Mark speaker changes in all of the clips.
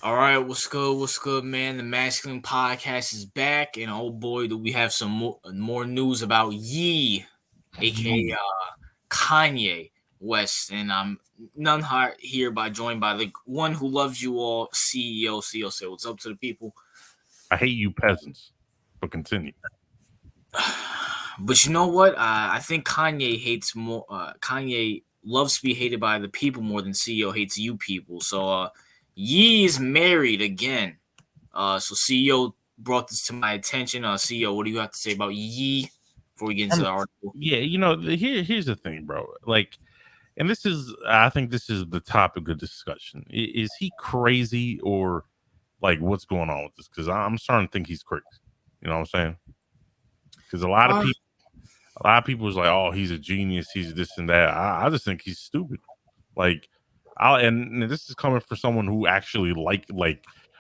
Speaker 1: All right, what's good? What's good, man? The Masculine Podcast is back, and oh boy, do we have some more news about Yee, aka Kanye West, and I'm none here by joined by the one who loves you all, CEO. CEO, say what's up to the people.
Speaker 2: I hate you peasants. But continue.
Speaker 1: But you know what? I think Kanye hates more. Kanye loves to be hated by the people more than CEO hates you people. So Yee is married again. So CEO brought this to my attention. CEO, what do you have to say about Yee before we get
Speaker 2: I
Speaker 1: into
Speaker 2: mean,
Speaker 1: the article?
Speaker 2: yeah, here's the thing, bro. Like, and I think this is the topic of discussion. Is he crazy or like what's going on with this? Because I'm starting to think he's crazy. You know what I'm saying? Because
Speaker 1: Uh,
Speaker 2: a lot of people was like, "Oh, he's a genius. He's this and that." I just think he's stupid. Like, and this is coming from someone who actually like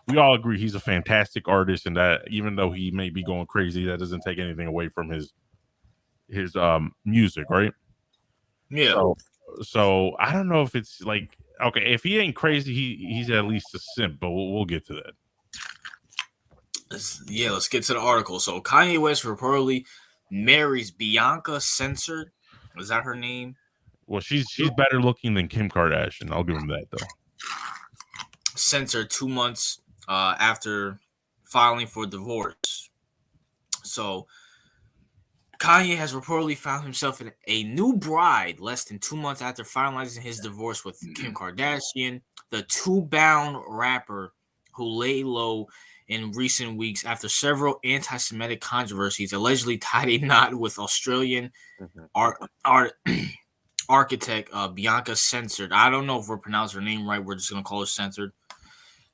Speaker 2: we all agree he's a fantastic artist, and that even though he may be going crazy, that doesn't take anything away from his music, right?
Speaker 1: yeah,
Speaker 2: So I don't know if it's like okay, if he ain't crazy, he's at least a simp, but we'll get to that.
Speaker 1: let's get to the article. So Kanye West reportedly marries Bianca Censored. Is that her name?
Speaker 2: Well, she's better looking than Kim Kardashian. I'll give him that though.
Speaker 1: Censored 2 months after filing for divorce. So Kanye has reportedly found himself in a new bride less than 2 months after finalizing his divorce with Kim Kardashian, the two-bound rapper who lay low in recent weeks after several anti-Semitic controversies allegedly tied a knot with Australian
Speaker 2: Mhm.
Speaker 1: art architect Bianca Censored. I don't know if we're pronouncing her name right. We're just gonna call her Censored.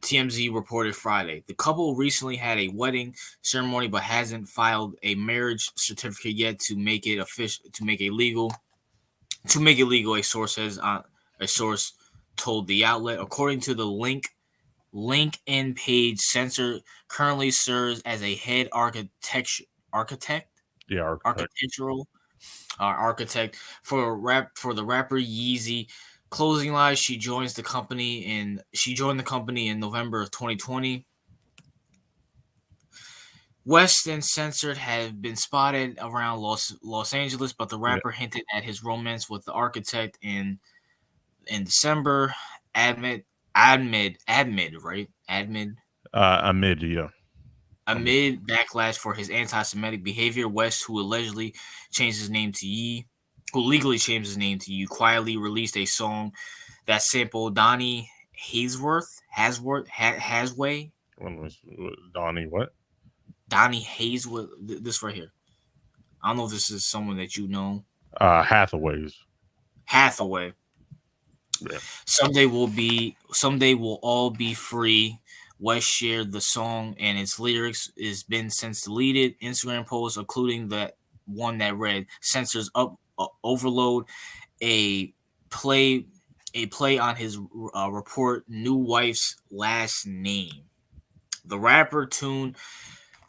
Speaker 1: TMZ reported Friday. The couple recently had a wedding ceremony but hasn't filed a marriage certificate yet to make it official to make it legal. A source says a source told the outlet. According to the LinkedIn page, Censor currently serves as a head architect
Speaker 2: Yeah, architect.
Speaker 1: architectural architect for the rapper Yeezy. Closing lies, she joined the company in November of 2020. West and Censored have been spotted around Los Angeles, but the
Speaker 2: Yeah,
Speaker 1: rapper hinted at his romance with the architect in December. Admit, right?
Speaker 2: amid yeah. Amid.
Speaker 1: Amid backlash for his anti-Semitic behavior, West, who legally changed his name to Yee, quietly released a song that sampled Donnie Hasway,
Speaker 2: When was Donnie? What?
Speaker 1: Donnie Haysworth. This right here. I don't know if this is someone that you know.
Speaker 2: Hathaway's.
Speaker 1: Hathaway.
Speaker 2: Yeah.
Speaker 1: Someday we'll all be free. West shared the song and its lyrics is been since deleted. Instagram posts, including that one that read "Censors up overload," a play a play on his report new wife's last name. The rapper tune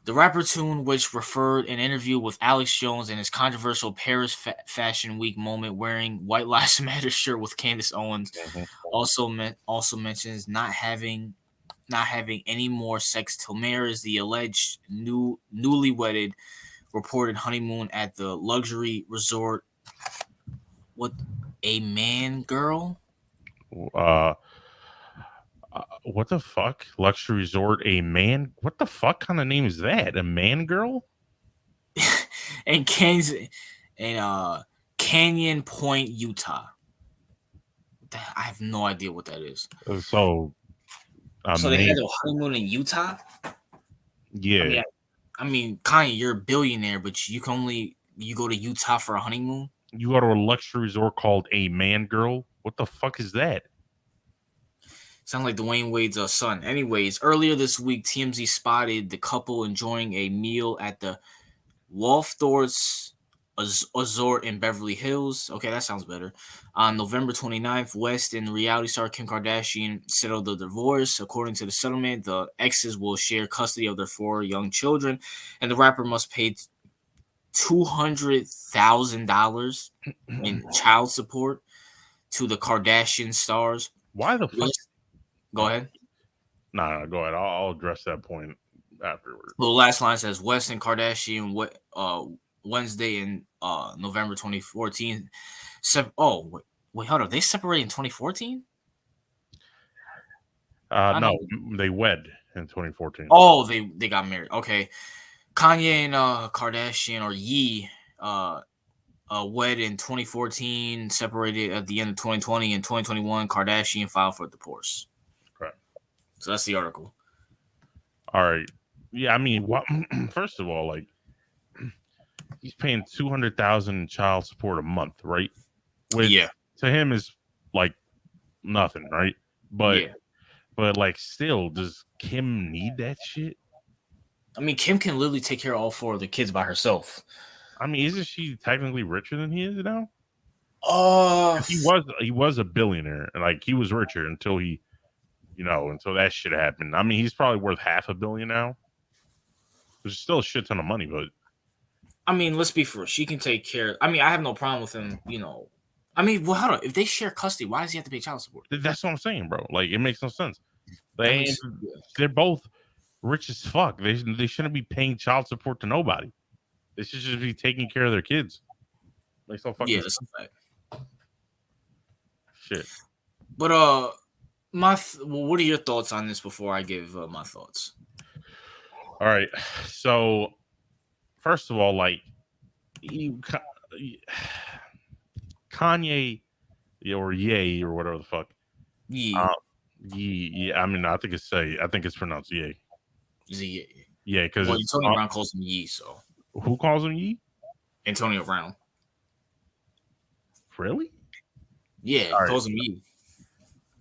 Speaker 1: The rapper tune, which referred an interview with Alex Jones and his controversial Paris Fashion Week moment wearing White Lives Matter shirt with Candace Owens,
Speaker 2: Mhm.
Speaker 1: also mentions not having any more sex till marriage. The alleged newly wedded reported honeymoon at the luxury resort. What a man, girl.
Speaker 2: Uh, what the fuck? Luxury resort? A man? What the fuck kind of name is that? A man girl?
Speaker 1: and Kansas and Canyon Point, Utah. I have no idea what that is.
Speaker 2: So a
Speaker 1: So they had
Speaker 2: man?
Speaker 1: a honeymoon in Utah. I
Speaker 2: Yeah,
Speaker 1: mean, Kanye, you're a billionaire, but you go to Utah for a honeymoon.
Speaker 2: you go to a luxury resort called a man girl. What the fuck is that?
Speaker 1: Sound like Dwayne Wade's son. Anyways, earlier this week, TMZ spotted the couple enjoying a meal at the Waldorf's Resort in Beverly Hills. Okay, that sounds better. On November 29th, West and reality star Kim Kardashian settled the divorce. According to the settlement, the exes will share custody of their four young children, and the rapper must pay $200,000 in child support to the Kardashian stars.
Speaker 2: Why the fuck?
Speaker 1: West, go
Speaker 2: Oh,
Speaker 1: ahead.
Speaker 2: Nah, go ahead. I'll address that point afterward.
Speaker 1: Well, the last line says West and Kardashian Wednesday in November 2014. Wait, hold on. They separated in 2014? I
Speaker 2: No,
Speaker 1: know.
Speaker 2: they wed in 2014.
Speaker 1: Oh, they got married. Okay. Kanye and Kardashian or Ye wed in 2014, separated at the end of 2020. In 2021, Kardashian filed for divorce.
Speaker 2: Okay.
Speaker 1: So that's the article.
Speaker 2: All right. Yeah, I mean, what? First of all, like he's paying 200,000 in child support a month, right? Which
Speaker 1: Yeah,
Speaker 2: to him is like nothing, right? But
Speaker 1: yeah.
Speaker 2: like still, does Kim need that shit?
Speaker 1: I mean, Kim can literally take care of all four of the kids by herself.
Speaker 2: I mean, isn't she technically richer than he is now?
Speaker 1: Uh,
Speaker 2: He was a billionaire, and like he was richer until he, until that shit happened. I mean, he's probably worth $500 million now. There's still a shit ton of money, but
Speaker 1: I mean, let's be fair. She can take care. I mean, I have no problem with him. I mean, well, hold on. If they share custody, why does he have to pay child support?
Speaker 2: that's what I'm saying, bro. Like it makes no sense.
Speaker 1: I mean,
Speaker 2: They're both rich as fuck. They shouldn't be paying child support to nobody. They should just be taking care of their kids. Makes no fucking
Speaker 1: yeah,
Speaker 2: sense.
Speaker 1: that's a fact.
Speaker 2: Shit.
Speaker 1: But well, what are your thoughts on this before I give my thoughts?
Speaker 2: All right. So first of all, like Kanye or Ye or whatever the fuck.
Speaker 1: Yeah,
Speaker 2: Yeah. I mean, I think it's pronounced Ye.
Speaker 1: Z.
Speaker 2: Yeah, because
Speaker 1: Well,
Speaker 2: it's
Speaker 1: Antonio Brown calls him Yee, so
Speaker 2: who calls him Ye?
Speaker 1: Antonio Brown.
Speaker 2: Really?
Speaker 1: Yeah,
Speaker 2: All
Speaker 1: he
Speaker 2: right.
Speaker 1: calls him Yee.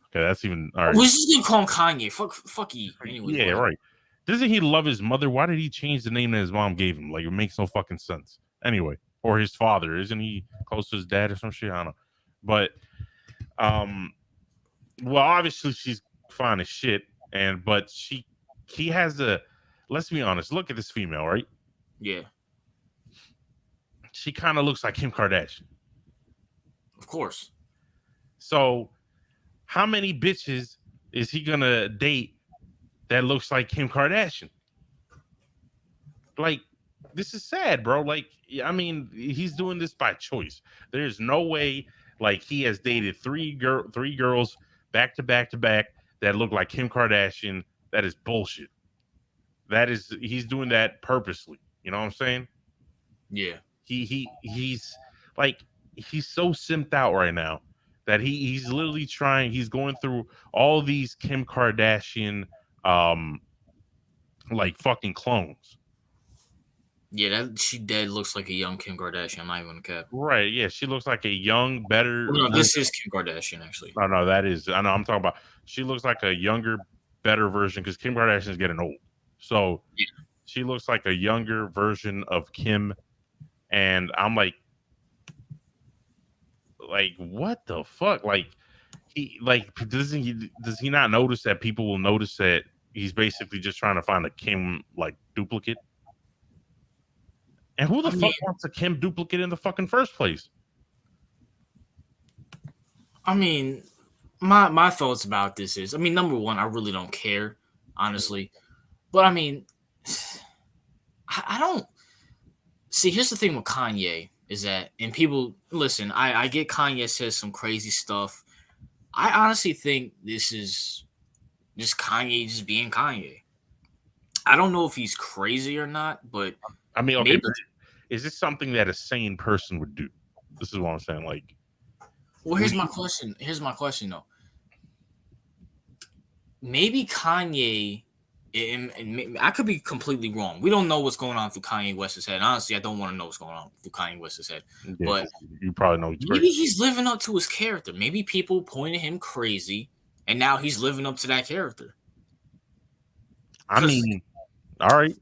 Speaker 2: Okay, that's even all right.
Speaker 1: We're just gonna call him Kanye. Fuck Yee. Anyways,
Speaker 2: Yeah, right. Doesn't he love his mother? Why did he change the name that his mom gave him? Like it makes no fucking sense. Anyway, or his father, isn't he close to his dad or some shit? I don't know. But um, well, obviously she's fine as shit, but he has a. Let's be honest. Look at this female, right?
Speaker 1: Yeah,
Speaker 2: She kind of looks like Kim Kardashian.
Speaker 1: of course.
Speaker 2: So, how many bitches is he gonna date that looks like Kim Kardashian? Like, this is sad, bro. Like, I mean, he's doing this by choice. There's no way, like, he has dated three girls back to back to back that look like Kim Kardashian. That is bullshit. He's doing that purposely. You know what I'm saying?
Speaker 1: Yeah,
Speaker 2: He's like he's so simped out right now that he's literally trying. He's going through all these Kim Kardashian like fucking clones.
Speaker 1: yeah. That she dead looks like a young Kim Kardashian. I'm not even gonna cap.
Speaker 2: Right? Yeah, she looks like a young, better.
Speaker 1: Well, no, this is Kim Kardashian actually.
Speaker 2: No, that is. I know. I'm talking about. She looks like a younger, better version because Kim Kardashian is getting old. So
Speaker 1: Yeah.
Speaker 2: she looks like a younger version of Kim, and I'm like, what the fuck? Like, does he not notice that people will notice that he's basically just trying to find a Kim like duplicate? And who the
Speaker 1: I mean,
Speaker 2: fuck wants a Kim duplicate in the fucking first place?
Speaker 1: I mean, my thoughts about this is, I mean, number one, I really don't care, honestly. But I mean, I don't see. Here's the thing with Kanye is that, and people listen. I get Kanye says some crazy stuff. I honestly think this is just Kanye just being Kanye. I don't know if he's crazy or not, but
Speaker 2: I mean, okay,
Speaker 1: maybe.
Speaker 2: but is this something that a sane person would do? This is what I'm saying. Like,
Speaker 1: Well, here's my question. Here's my question though. Maybe Kanye, and I could be completely wrong. We don't know what's going on through Kanye West's head. Honestly, I don't want to know what's going on through Kanye West's head.
Speaker 2: yeah,
Speaker 1: But
Speaker 2: you probably know he's
Speaker 1: maybe
Speaker 2: crazy.
Speaker 1: he's living up to his character. Maybe people pointed him crazy, and now he's living up to that character.
Speaker 2: I mean, all right.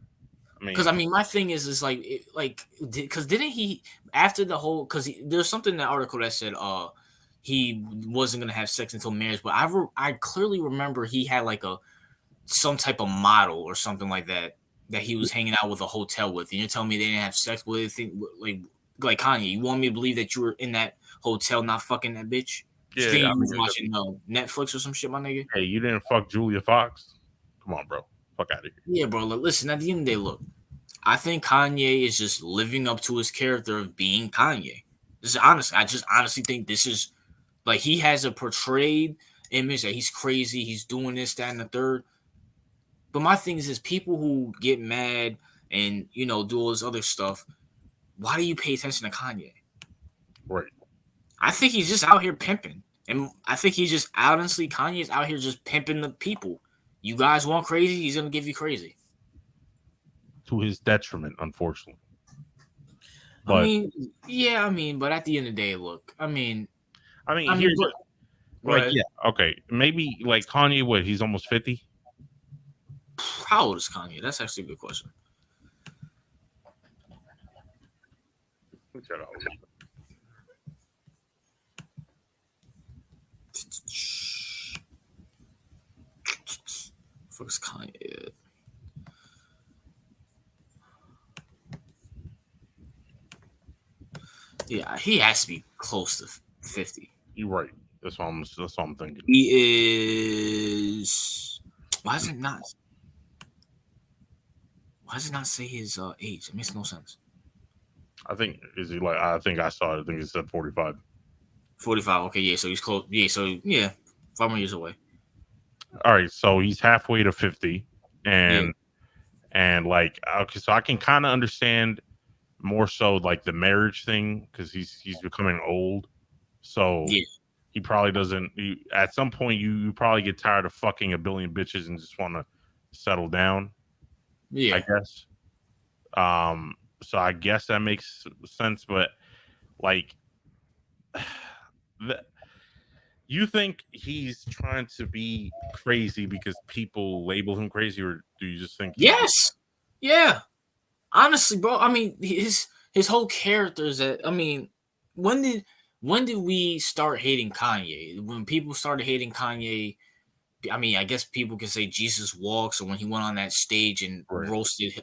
Speaker 1: Because I mean, my thing is because didn't he after the whole? Because there's something in that article that said he wasn't gonna have sex until marriage, but I clearly remember he had like some type of model or something like that he was hanging out with a hotel with, and you're telling me they didn't have sex with like Kanye. You want me to believe that you were in that hotel not fucking that bitch? You
Speaker 2: Yeah,
Speaker 1: think
Speaker 2: I
Speaker 1: you was
Speaker 2: mean,
Speaker 1: watching Netflix or some shit, my nigga?
Speaker 2: hey, you didn't fuck Julia Fox. Come on, bro. Fuck out of here.
Speaker 1: Yeah, bro. Like, listen, at the end of the day, look, I think Kanye is just living up to his character of being Kanye. This is honest. I just honestly think this is like he has a portrayed image that he's crazy, he's doing this, that, and the third. But my thing is people who get mad and do all this other stuff. Why do you pay attention to Kanye?
Speaker 2: Right.
Speaker 1: I think he's just out here pimping, and I think he's just honestly Kanye's out here just pimping the people. You guys want crazy, he's gonna give you crazy.
Speaker 2: To his detriment, unfortunately.
Speaker 1: I
Speaker 2: But
Speaker 1: mean, yeah, but at the end of the day, look,
Speaker 2: here's
Speaker 1: but
Speaker 2: like,
Speaker 1: right?
Speaker 2: yeah, okay, maybe like Kanye. What? He's almost 50.
Speaker 1: How old is Kanye? That's actually a good question. Fuck's Kanye? Yeah, he has to be close to 50.
Speaker 2: You're right. That's what I'm thinking.
Speaker 1: He is. Why does it not? Why does it not say his age? It makes no sense.
Speaker 2: I think is he like? I think I saw it. I think it said 45.
Speaker 1: 45. Okay, yeah. So he's close. Yeah. So yeah, 5 more years away.
Speaker 2: All right, so he's halfway to 50,
Speaker 1: Yeah.
Speaker 2: and like, okay, so I can kind of understand more so like the marriage thing because he's becoming old, so
Speaker 1: Yeah.
Speaker 2: he probably doesn't. At some point, you probably get tired of fucking a billion bitches and just want to settle down. I
Speaker 1: Yeah.
Speaker 2: guess. Um, so I guess that makes sense, but like, the, you think he's trying to be crazy because people label him crazy, or do you just think he's
Speaker 1: Yes. Yeah. Honestly, bro. His whole character is that. When did when did we start hating Kanye? When people started hating Kanye, I guess people can say Jesus Walks, or when he went on that stage and
Speaker 2: right?
Speaker 1: roasted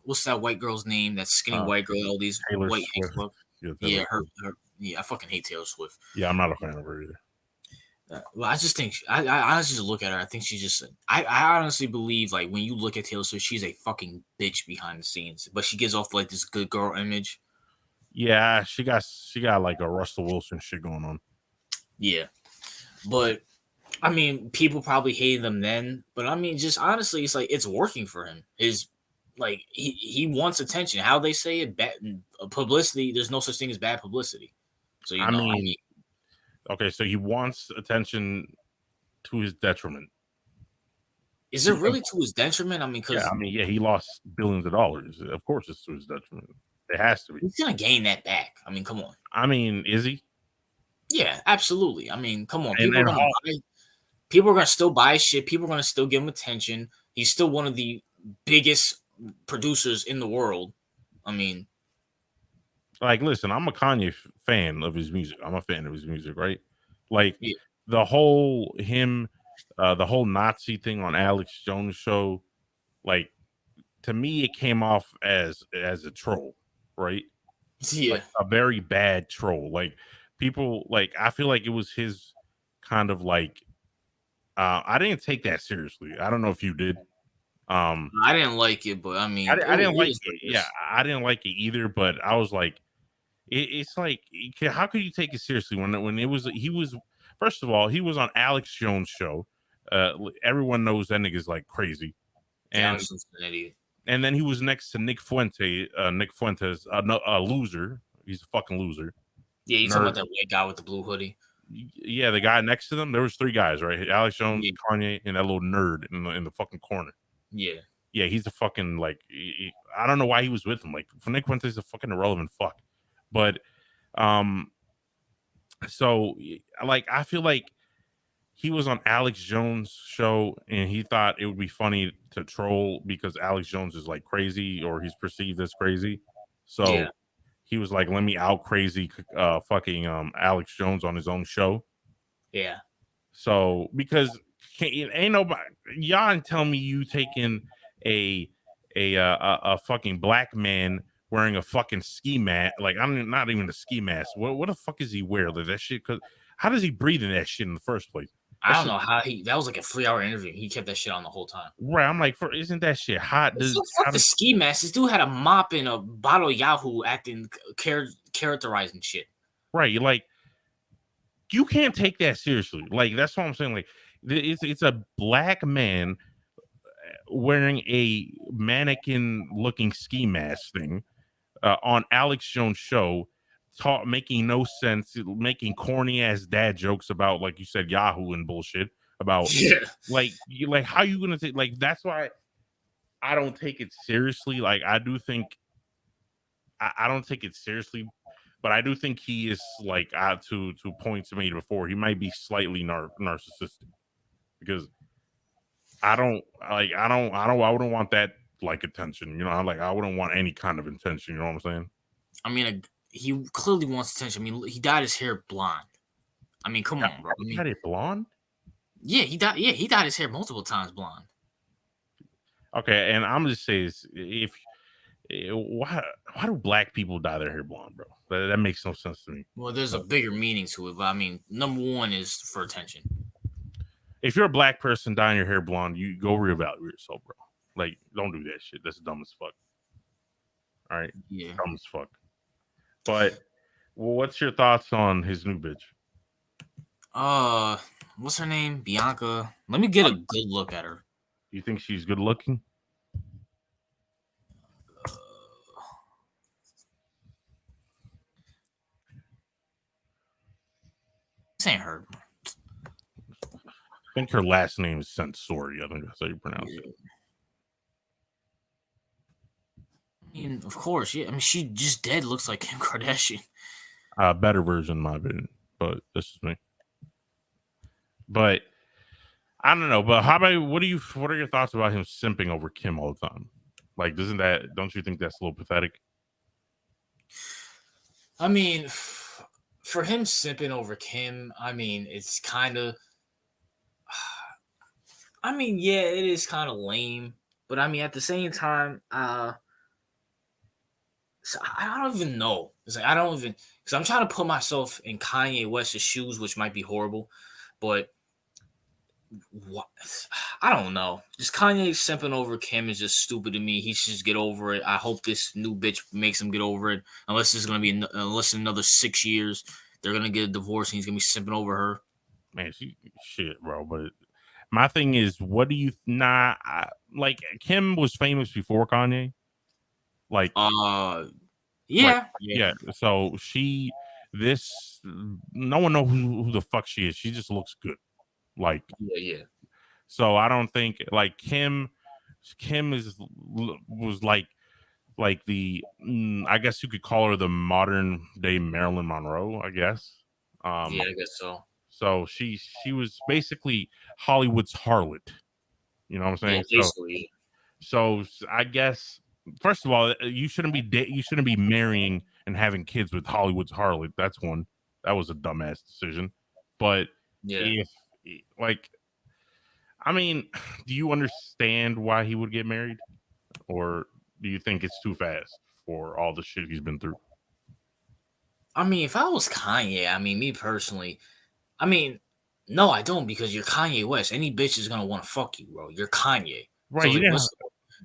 Speaker 1: what's that white girl's name? That skinny
Speaker 2: Uh,
Speaker 1: white girl, all these
Speaker 2: Taylor
Speaker 1: white
Speaker 2: Swift. Yeah, Taylor
Speaker 1: Yeah, her,
Speaker 2: Swift.
Speaker 1: her yeah, I fucking hate Taylor Swift.
Speaker 2: Yeah, I'm not a fan of her either.
Speaker 1: Well, I just think I honestly just look at her. I think she's just. I honestly believe like when you look at Taylor Swift, she's a fucking bitch behind the scenes, but she gives off like this good girl image.
Speaker 2: Yeah, she got like a Russell Wilson shit going on.
Speaker 1: Yeah, but people probably hated them then, but just honestly, it's like it's working for him. His like he wants attention. How they say it, bad publicity. There's no such thing as bad publicity. So
Speaker 2: I mean, okay, so he wants attention to his detriment.
Speaker 1: is it really to his detriment?
Speaker 2: Yeah,
Speaker 1: Because
Speaker 2: yeah, he lost billions of dollars. Of course, it's to his detriment. It has to be.
Speaker 1: he's gonna gain that back. Come on.
Speaker 2: Is he?
Speaker 1: Yeah, absolutely. Come on.
Speaker 2: And Hall,
Speaker 1: People are gonna still buy shit. People are gonna still give him attention. He's still one of the biggest producers in the world. I mean,
Speaker 2: like, listen, I'm a Kanye fan of his music. I'm a fan of his music, right? Like
Speaker 1: yeah,
Speaker 2: the whole the whole Nazi thing on Alex Jones show. Like, to me, it came off as a troll, right?
Speaker 1: yeah,
Speaker 2: Like a very bad troll. Like, people, like, I feel like it was his kind of like. I didn't take that seriously. I don't know if you did. Um,
Speaker 1: I didn't like it, but
Speaker 2: I didn't
Speaker 1: it
Speaker 2: like
Speaker 1: is what
Speaker 2: it.
Speaker 1: it
Speaker 2: Yeah,
Speaker 1: is.
Speaker 2: I didn't like it either. But I was like, it's like, how could you take it seriously when it was he was first of all he was on Alex Jones' show. Everyone knows that nigga's like crazy,
Speaker 1: Yeah,
Speaker 2: and
Speaker 1: Alex is an idiot.
Speaker 2: then he was next to Nick Fuentes, a loser. He's a fucking loser,
Speaker 1: Yeah, you talking
Speaker 2: nerd.
Speaker 1: about that white guy with the blue hoodie?
Speaker 2: Yeah, the guy next to them. There was three guys, right? Alex Jones,
Speaker 1: Yeah,
Speaker 2: Kanye, and that little nerd in the fucking corner.
Speaker 1: yeah,
Speaker 2: Yeah, he's a fucking like. I don't know why he was with him. Like, Nick Fuentes is a fucking irrelevant fuck, but um. So, like, I feel like he was on Alex Jones' show and he thought it would be funny to troll because Alex Jones is like crazy or he's perceived as crazy.
Speaker 1: yeah,
Speaker 2: So he was like, let me out crazy fucking Alex Jones on his own show.
Speaker 1: yeah.
Speaker 2: So because ain't nobody y'all tell me you taking a a fucking black man wearing a fucking ski mask, like, I'm not even a ski mask. What the fuck is he wear? Like, that shit? Cause how does he breathe in that shit in the first place?
Speaker 1: I don't know how he. That was like a 3 hour interview. He kept that shit on the whole time.
Speaker 2: Right. I'm like, isn't that shit hot?
Speaker 1: So
Speaker 2: How
Speaker 1: fuck the
Speaker 2: does
Speaker 1: ski mask. This dude had a mop and a bottle of Yahoo acting characterizing shit.
Speaker 2: right? Like you can't take that seriously. Like that's what I'm saying. Like it's a black man wearing a mannequin looking ski mask thing on Alex Jones' show, making no sense, making corny ass dad jokes about, like you said, Yahoo and bullshit about
Speaker 1: Yeah.
Speaker 2: like how you gonna take, like that's why I don't take it seriously. Like I do think I don't take it seriously, but I do think he is like to points made before, he might be slightly narcissistic because I wouldn't want that like attention, you know, like I wouldn't want any kind of attention, you know what I'm saying?
Speaker 1: I mean, he clearly wants attention. I mean, he dyed his hair blonde. I mean, come on, bro. I
Speaker 2: He
Speaker 1: mean,
Speaker 2: had it blonde.
Speaker 1: yeah, he dyed. Yeah, he dyed his hair multiple times blonde.
Speaker 2: Okay, and I'm just saying, if why do black people dye their hair blonde, bro? That makes no sense to me.
Speaker 1: Well, there's a bigger meaning to it, but I mean, number one is for attention.
Speaker 2: If you're a black person dyeing your hair blonde, you go reevaluate yourself, bro. Like, don't do that shit. That's dumb as fuck. All right,
Speaker 1: Yeah.
Speaker 2: dumb as fuck. But well, what's your thoughts on his new bitch?
Speaker 1: What's her name? Bianca. Let me get a good look at her.
Speaker 2: You think she's good looking?
Speaker 1: This ain't her.
Speaker 2: I think her last name is Sensori. I think that's how you pronounce it.
Speaker 1: I mean, of course, yeah. I mean, she just dead looks like Kim Kardashian.
Speaker 2: Better version, in my opinion, but this is me. But I don't know. But how about what are your thoughts about him simping over Kim all the time? Like, don't you think that's a little pathetic?
Speaker 1: I mean, for him simping over Kim, I mean, it's kind of. I mean, yeah, it is kind of lame, but I mean, at the same time, so I don't even know. It's like I don't even because I'm trying to put myself in Kanye West's shoes, which might be horrible, but what I don't know. Just Kanye simping over Kim is just stupid to me. He should just get over it. I hope this new bitch makes him get over it. Unless it's gonna be unless in another 6 years they're gonna get a divorce and he's gonna be simping over her.
Speaker 2: Man, she shit, bro. But my thing is, what do you like? Kim was famous before Kanye, like right?
Speaker 1: Yeah, yeah,
Speaker 2: Yeah. So no one knows who the fuck she is. She just looks good, like.
Speaker 1: yeah, yeah.
Speaker 2: So I don't think like Kim was like the I guess you could call her the modern day Marilyn Monroe, I guess.
Speaker 1: Yeah, I guess so.
Speaker 2: So she was basically Hollywood's harlot. You know what I'm
Speaker 1: Yeah,
Speaker 2: saying?
Speaker 1: basically.
Speaker 2: So I guess first of all, you shouldn't be marrying and having kids with Hollywood's harlot. That's one. That was a dumbass decision. But
Speaker 1: Yeah.
Speaker 2: if like I mean, do you understand why he would get married? Or do you think it's too fast for all the shit he's been through?
Speaker 1: I mean, if I was Kanye, I mean, me personally, I mean, no, I don't because you're Kanye West. Any bitch is gonna want to fuck you, bro. You're Kanye. So
Speaker 2: Right, you didn't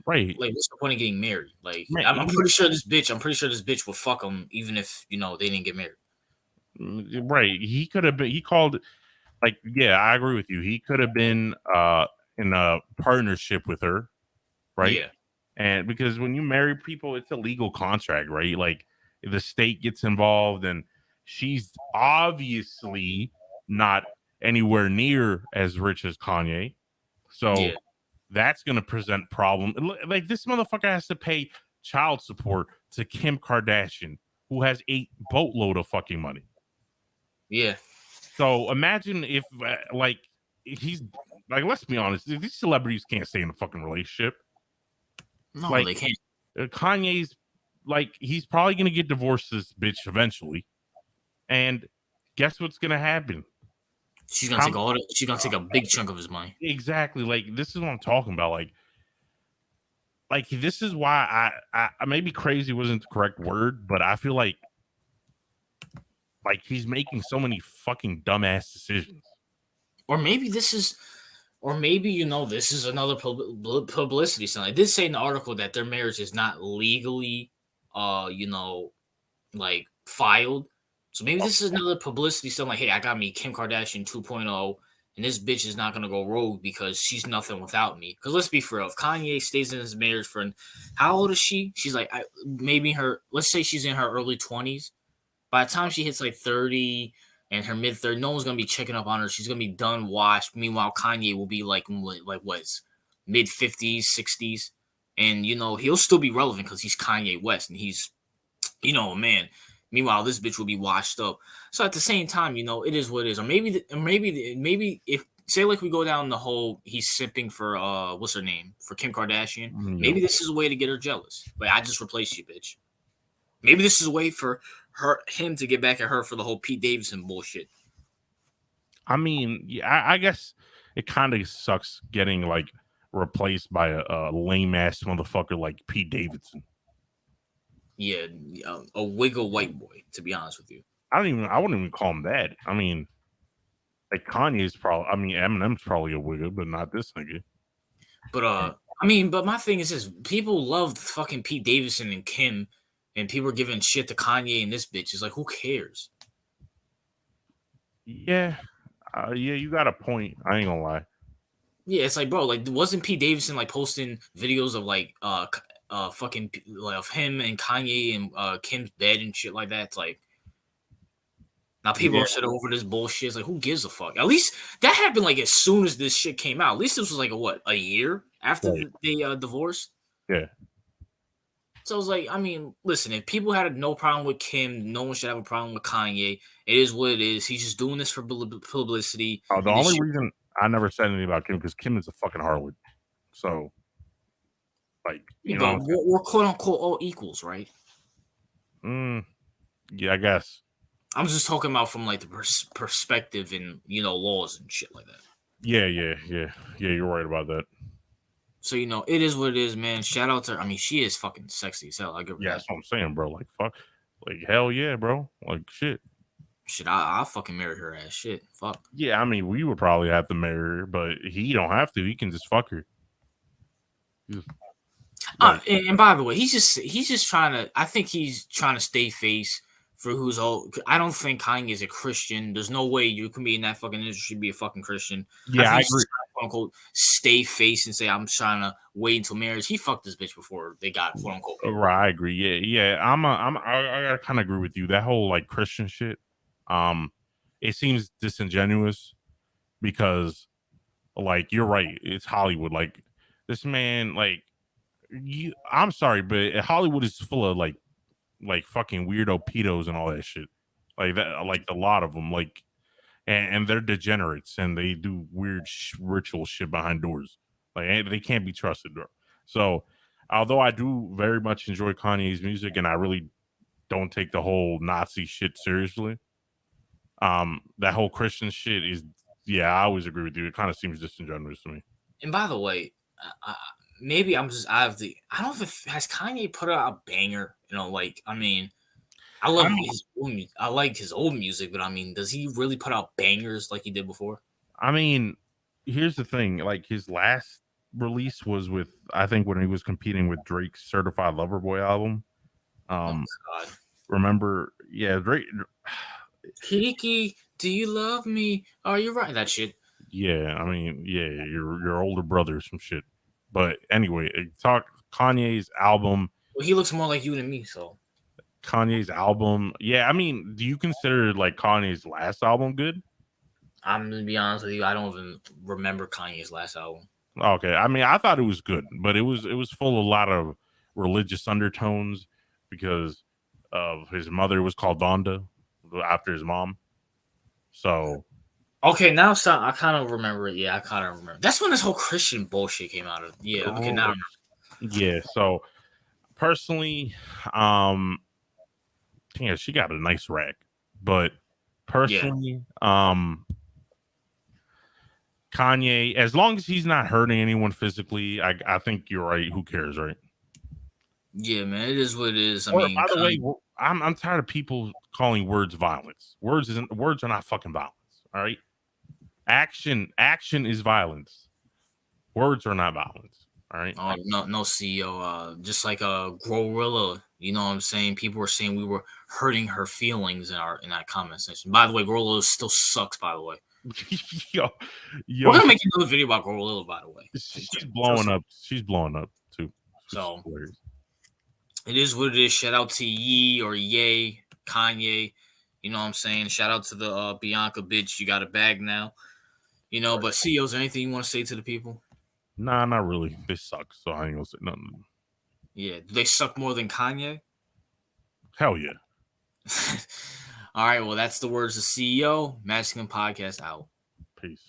Speaker 2: right.
Speaker 1: what's the point of getting married? Like,
Speaker 2: Man,
Speaker 1: I'm pretty sure this bitch. I'm pretty sure this bitch will fuck him even if they didn't get married.
Speaker 2: right. He could have been he called like yeah, I agree with you. He could have been in a partnership with her, right?
Speaker 1: Yeah,
Speaker 2: And because when you marry people, it's a legal contract, right? Like the state gets involved, and she's obviously not anywhere near as rich as Kanye. So
Speaker 1: yeah,
Speaker 2: that's going to present problem. Like this motherfucker has to pay child support to Kim Kardashian, who has a boatload of fucking money.
Speaker 1: yeah.
Speaker 2: So imagine if like he's like, let's be honest, these celebrities can't stay in a fucking relationship.
Speaker 1: No,
Speaker 2: Like
Speaker 1: they can't.
Speaker 2: Kanye's like he's probably gonna get divorced this bitch eventually, and guess what's gonna happen?
Speaker 1: She's gonna
Speaker 2: How,
Speaker 1: take all. She's gonna take a big chunk of his money.
Speaker 2: exactly. Like this is what I'm talking about. Like this is why I maybe crazy wasn't the correct word, but I feel like he's making so many fucking dumbass decisions.
Speaker 1: or maybe this is, or maybe this is another publicity stunt. I did say in the article that their marriage is not legally, like filed. So maybe this is another publicity stunt. Like, hey, I got me Kim Kardashian 2.0, and this bitch is not gonna go rogue because she's nothing without me. Because let's be for real, if Kanye stays in his marriage for, how old is she? She's like, maybe her. Let's say she's in her early 20s. By the time she hits like 30 and her mid 30s, no one's gonna be checking up on her. She's gonna be done, washed. Meanwhile, Kanye will be like what's mid 50s, 60s, and he'll still be relevant because he's Kanye West and he's a man. Meanwhile, this bitch will be washed up. So at the same time, it is what it is. Or maybe if say like we go down the whole he's simping for what's her name for Kim Kardashian.
Speaker 2: Yep.
Speaker 1: Maybe this is a way to get her jealous. Like I just replaced you, bitch. Maybe this is a way for him to get back at her for the whole Pete Davidson bullshit.
Speaker 2: I mean, yeah, I guess it kind of sucks getting like replaced by a lame ass motherfucker like Pete Davidson.
Speaker 1: Yeah, a wiggle white boy. To be honest with you,
Speaker 2: I wouldn't even call him that. I mean, like Kanye's probably. I mean, Eminem's probably a wiggle, but not this nigga.
Speaker 1: but but my thing is this: people loved fucking Pete Davidson and Kim, and people are giving shit to Kanye and this bitch. It's like, who cares?
Speaker 2: Yeah, yeah, you got a point. I ain't gonna lie.
Speaker 1: Yeah, it's like, bro, like, wasn't Pete Davidson like posting videos of like fucking like of him and Kanye and Kim's bed and shit like that? It's like, now people
Speaker 2: Yeah,
Speaker 1: are sitting over this bullshit. It's like, who gives a fuck? At least that happened like as soon as this shit came out. At least this was like a year after
Speaker 2: right.
Speaker 1: they divorced.
Speaker 2: Yeah,
Speaker 1: So I was like, I mean, listen, if people had no problem with Kim, no one should have a problem with Kanye. It is what it is. He's just doing this for publicity,
Speaker 2: the
Speaker 1: and this
Speaker 2: only
Speaker 1: shit.
Speaker 2: reason I never said anything about Kim because Kim is a fucking harlot. So, like,
Speaker 1: Yeah,
Speaker 2: you know what
Speaker 1: but
Speaker 2: I'm
Speaker 1: we're quote unquote all equals, right?
Speaker 2: saying? Yeah, I guess.
Speaker 1: I'm just talking about from like the perspective and laws and shit like that.
Speaker 2: Yeah, yeah, yeah, yeah. You're right about that.
Speaker 1: So it is what it is, man. Shout out to her. I mean, she is fucking sexy as hell. I give her
Speaker 2: Yeah,
Speaker 1: that.
Speaker 2: that's what I'm saying, bro. Like, fuck, like hell yeah, bro. Like shit.
Speaker 1: Shit, I'll fucking marry her ass. Shit, fuck.
Speaker 2: Yeah, I mean, we would probably have to marry her, but he don't have to. He can just fuck her. Just, like,
Speaker 1: And by the way, he's just trying to. I think he's trying to stay face for who's all. I don't think Kanye is a Christian. There's no way you can be in that fucking industry be a fucking Christian. I
Speaker 2: yeah,
Speaker 1: think
Speaker 2: I
Speaker 1: he's
Speaker 2: agree.
Speaker 1: just trying to, quote unquote, stay face and say I'm trying to wait until marriage. He fucked this bitch before they got quote unquote married.
Speaker 2: Right, I agree. Yeah, yeah. I kind of agree with you. That whole like Christian shit, um, it seems disingenuous because, like, you're right. It's Hollywood. Like, this man, like, I'm sorry, but Hollywood is full of like fucking weirdo pedos and all that shit. Like that, like a lot of them. Like, and they're degenerates and they do weird ritual shit behind doors. Like they can't be trusted, bro. So, although I do very much enjoy Kanye's music and I really don't take the whole Nazi shit seriously, that whole Christian shit is, yeah, I always agree with you. It kind of seems disingenuous to me.
Speaker 1: And by the way, maybe I'm just out of the. I don't know if has Kanye put out a banger. Like I mean, I
Speaker 2: I
Speaker 1: love
Speaker 2: don't.
Speaker 1: his. I like his old music, but I mean, does he really put out bangers like he did before?
Speaker 2: I mean, here's the thing. Like his last release was with, I think, when he was competing with Drake's Certified Lover Boy album.
Speaker 1: Oh
Speaker 2: Um,
Speaker 1: God,
Speaker 2: remember? Yeah, Drake.
Speaker 1: Kiki, do you love me? Are you right? That shit.
Speaker 2: Yeah, I mean, yeah, your older brother or some shit. But anyway, talk Kanye's album.
Speaker 1: Well, he looks more like you than me, so
Speaker 2: Kanye's album. Yeah, I mean, do you consider like Kanye's last album good?
Speaker 1: I'm gonna be honest with you. I don't even remember Kanye's last album.
Speaker 2: Okay, I mean, I thought it was good, but it was full of a lot of religious undertones because of his mother was called Donda after his mom. So
Speaker 1: Okay, now I kind of remember it. Yeah, I kind of remember. That's when this whole Christian bullshit came out of. Yeah, okay, now I remember.
Speaker 2: yeah, so personally, um, yeah, she got a nice rack, but
Speaker 1: Yeah,
Speaker 2: personally, Kanye, as long as he's not hurting anyone physically, I think you're right. Who cares, right?
Speaker 1: yeah, man. It is what it is. I
Speaker 2: Or
Speaker 1: mean,
Speaker 2: by the way, I'm tired of people calling words violence. Words are not fucking violence. All right. Action is violence. Words are not violence. All right.
Speaker 1: Oh no, CEO. Just like Gorilla, you know what I'm saying? People were saying we were hurting her feelings in that comment section. By the way, Gorilla still sucks. By the way,
Speaker 2: yo,
Speaker 1: we're
Speaker 2: yo,
Speaker 1: gonna make another video about Gorilla. By the way,
Speaker 2: she's blowing up. She's blowing up too. Which is
Speaker 1: So
Speaker 2: hilarious.
Speaker 1: it is what it is. Shout out to Ye or Ye, Kanye. You know what I'm saying? Shout out to the Bianca bitch. You got a bag now. You know, but CEO, is there anything you want to say to the people?
Speaker 2: Nah, not really. They suck. So I ain't gonna say nothing.
Speaker 1: Yeah, do they suck more than Kanye?
Speaker 2: Hell yeah.
Speaker 1: All right, well, that's the words of CEO. Masculine Podcast out.
Speaker 2: Peace.